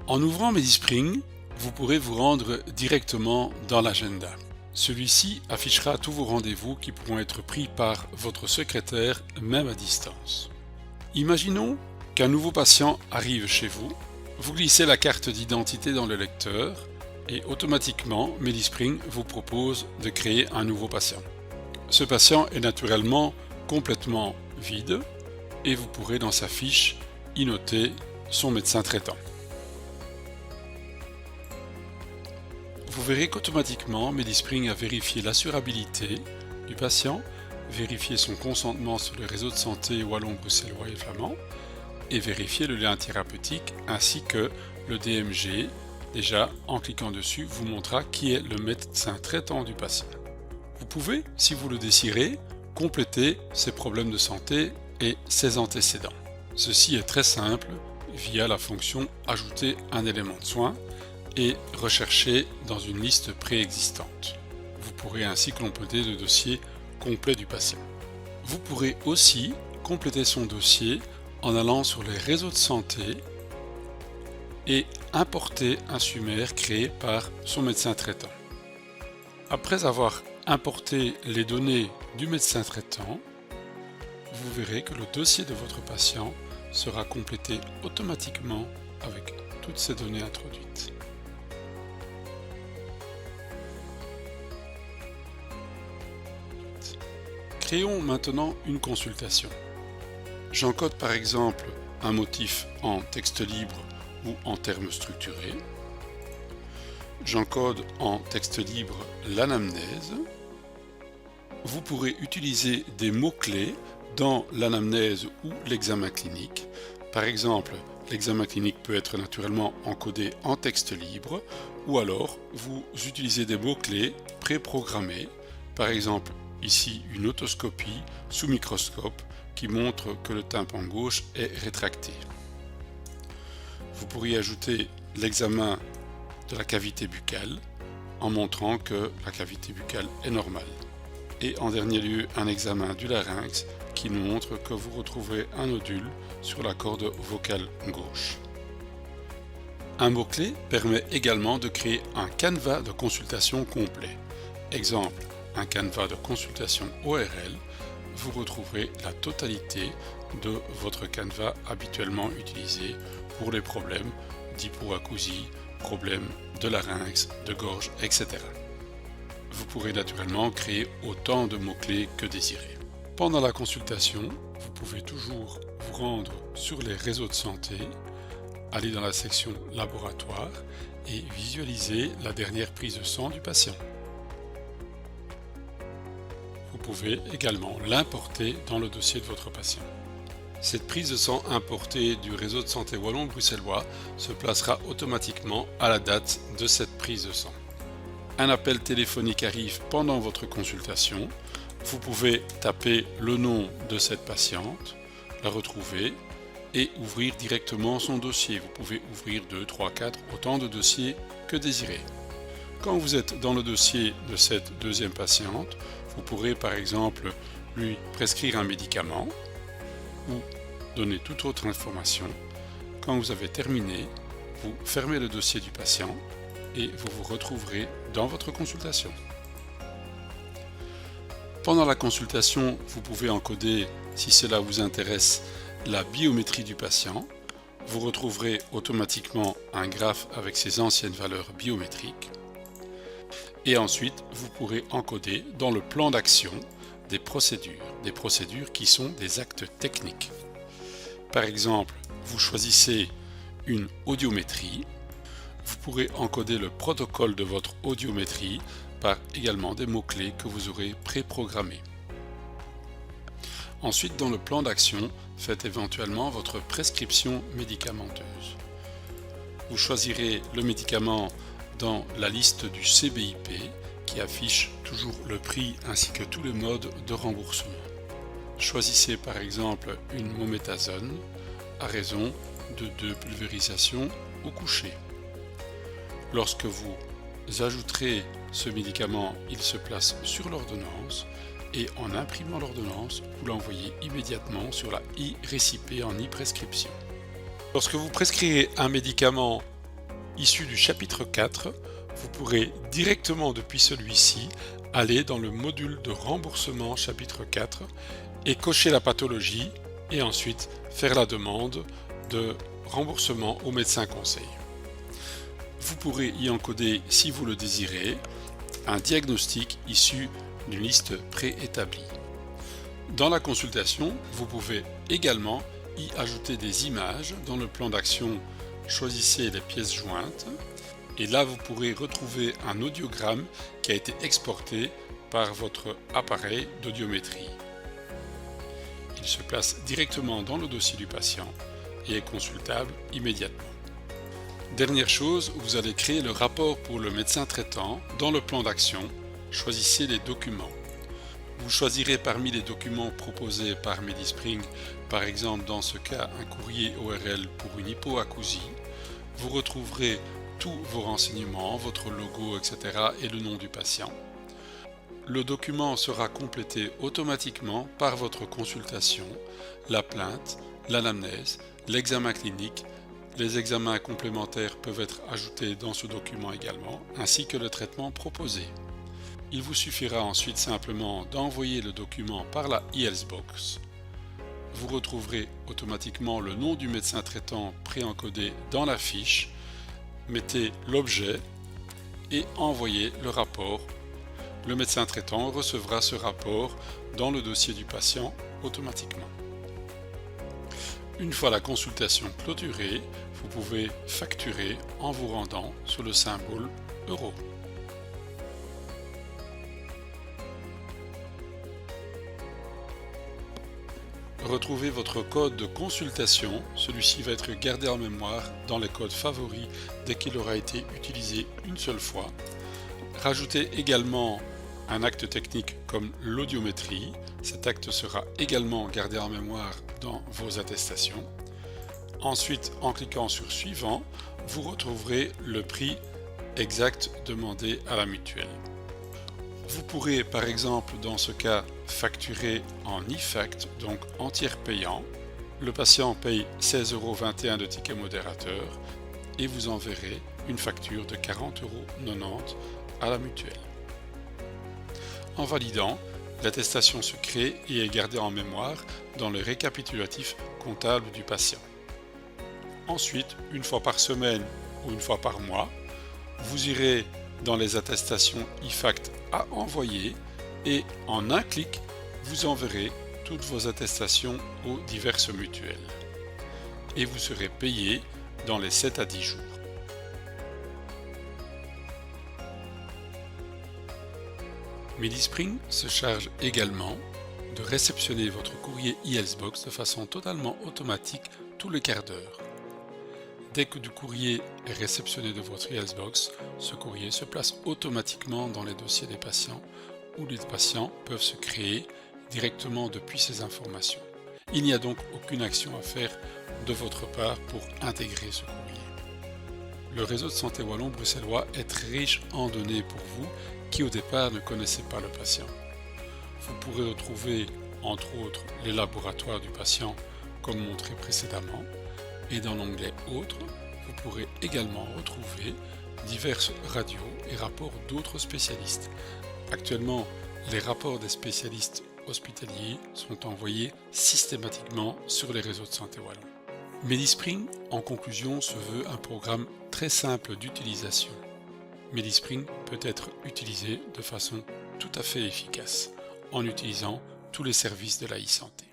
En ouvrant MediSpring, vous pourrez vous rendre directement dans l'agenda. Celui-ci affichera tous vos rendez-vous qui pourront être pris par votre secrétaire, même à distance. Imaginons qu'un nouveau patient arrive chez vous, vous glissez la carte d'identité dans le lecteur et automatiquement MediSpring vous propose de créer un nouveau patient. Ce patient est naturellement complètement vide et vous pourrez dans sa fiche y noter son médecin traitant. Vous verrez qu'automatiquement MediSpring a vérifié l'assurabilité du patient, vérifié son consentement sur le réseau de santé wallon, bruxellois et flamand et vérifié le lien thérapeutique ainsi que le DMG. Déjà, en cliquant dessus, vous montrera qui est le médecin traitant du patient. Vous pouvez, si vous le désirez, compléter ses problèmes de santé et ses antécédents. Ceci est très simple via la fonction « Ajouter un élément de soin » et « Rechercher dans une liste préexistante ». Vous pourrez ainsi compléter le dossier complet du patient. Vous pourrez aussi compléter son dossier en allant sur les réseaux de santé et importer un SUMER créé par son médecin traitant. Après avoir importé les données du médecin traitant, vous verrez que le dossier de votre patient sera complété automatiquement avec toutes ces données introduites. Créons maintenant une consultation. J'encode par exemple un motif en texte libre ou en termes structurés. J'encode en texte libre l'anamnèse. Vous pourrez utiliser des mots-clés dans l'anamnèse ou l'examen clinique. Par exemple, l'examen clinique peut être naturellement encodé en texte libre ou alors vous utilisez des mots-clés préprogrammés. Par exemple, ici une otoscopie sous microscope qui montre que le tympan gauche est rétracté. Vous pourriez ajouter l'examen de la cavité buccale en montrant que la cavité buccale est normale. Et en dernier lieu, un examen du larynx qui nous montre que vous retrouvez un nodule sur la corde vocale gauche. Un mot-clé permet également de créer un canevas de consultation complet. Exemple, un canevas de consultation ORL, vous retrouverez la totalité de votre canevas habituellement utilisé pour les problèmes d'hypoacousie, problèmes de larynx, de gorge, etc. Vous pourrez naturellement créer autant de mots-clés que désiré. Pendant la consultation, vous pouvez toujours vous rendre sur les réseaux de santé, aller dans la section laboratoire et visualiser la dernière prise de sang du patient. Vous pouvez également l'importer dans le dossier de votre patient. Cette prise de sang importée du réseau de santé wallon-bruxellois se placera automatiquement à la date de cette prise de sang. Un appel téléphonique arrive pendant votre consultation. Vous pouvez taper le nom de cette patiente, la retrouver et ouvrir directement son dossier. Vous pouvez ouvrir 2, 3, 4, autant de dossiers que désiré. Quand vous êtes dans le dossier de cette deuxième patiente, vous pourrez par exemple lui prescrire un médicament ou donner toute autre information. Quand vous avez terminé, vous fermez le dossier du patient et vous vous retrouverez dans votre consultation. Pendant la consultation, vous pouvez encoder, si cela vous intéresse, la biométrie du patient. Vous retrouverez automatiquement un graphe avec ses anciennes valeurs biométriques. Et ensuite, vous pourrez encoder dans le plan d'action des procédures qui sont des actes techniques. Par exemple, vous choisissez une audiométrie. Vous pourrez encoder le protocole de votre audiométrie par également des mots-clés que vous aurez préprogrammés. Ensuite, dans le plan d'action, faites éventuellement votre prescription médicamenteuse. Vous choisirez le médicament dans la liste du CBIP qui affiche toujours le prix ainsi que tous les modes de remboursement. Choisissez par exemple une mométasone à raison de 2 pulvérisations au coucher. Lorsque vous ajouterez ce médicament, il se place sur l'ordonnance et en imprimant l'ordonnance, vous l'envoyez immédiatement sur la e-récipé en e-prescription. Lorsque vous prescrirez un médicament issu du chapitre 4, vous pourrez directement depuis celui-ci aller dans le module de remboursement chapitre 4 et cocher la pathologie et ensuite faire la demande de remboursement au médecin conseil. Vous pourrez y encoder, si vous le désirez, un diagnostic issu d'une liste préétablie. Dans la consultation, vous pouvez également y ajouter des images. Dans le plan d'action, choisissez les pièces jointes et là vous pourrez retrouver un audiogramme qui a été exporté par votre appareil d'audiométrie. Il se place directement dans le dossier du patient et est consultable immédiatement. Dernière chose, vous allez créer le rapport pour le médecin traitant. Dans le plan d'action, choisissez les documents. Vous choisirez parmi les documents proposés par Medispring, par exemple dans ce cas un courrier ORL pour une hypoacousie. Vous retrouverez tous vos renseignements, votre logo, etc. et le nom du patient. Le document sera complété automatiquement par votre consultation, la plainte, l'anamnèse, l'examen clinique. Les examens complémentaires peuvent être ajoutés dans ce document également, ainsi que le traitement proposé. Il vous suffira ensuite simplement d'envoyer le document par la eHealthBox. Vous retrouverez automatiquement le nom du médecin traitant préencodé dans la fiche. Mettez l'objet et envoyez le rapport. Le médecin traitant recevra ce rapport dans le dossier du patient automatiquement. Une fois la consultation clôturée, vous pouvez facturer en vous rendant sur le symbole euro. Retrouvez votre code de consultation. Celui-ci va être gardé en mémoire dans les codes favoris dès qu'il aura été utilisé une seule fois. Rajoutez également un acte technique comme l'audiométrie. Cet acte sera également gardé en mémoire dans vos attestations. Ensuite, en cliquant sur Suivant, vous retrouverez le prix exact demandé à la mutuelle. Vous pourrez par exemple dans ce cas facturer en e-fact, donc en tiers payant. Le patient paye 16,21 € de ticket modérateur et vous enverrez une facture de 40,90 € à la mutuelle. En validant, l'attestation se crée et est gardée en mémoire dans le récapitulatif comptable du patient. Ensuite, une fois par semaine ou une fois par mois, vous irez dans les attestations e-fact à envoyer et en un clic, vous enverrez toutes vos attestations aux diverses mutuelles. Et vous serez payé dans les 7 à 10 jours. Medispring se charge également de réceptionner votre courrier eHealthBox de façon totalement automatique tous les quarts d'heure. Dès que du courrier est réceptionné de votre eHealthBox, ce courrier se place automatiquement dans les dossiers des patients où les patients peuvent se créer directement depuis ces informations. Il n'y a donc aucune action à faire de votre part pour intégrer ce courrier. Le réseau de santé wallon bruxellois est très riche en données pour vous qui au départ ne connaissez pas le patient. Vous pourrez retrouver entre autres les laboratoires du patient comme montré précédemment. Et dans l'onglet Autres, vous pourrez également retrouver diverses radios et rapports d'autres spécialistes. Actuellement, les rapports des spécialistes hospitaliers sont envoyés systématiquement sur les réseaux de santé wallon. Medispring, en conclusion, se veut un programme très simple d'utilisation. Medispring peut être utilisé de façon tout à fait efficace en utilisant tous les services de la e-santé.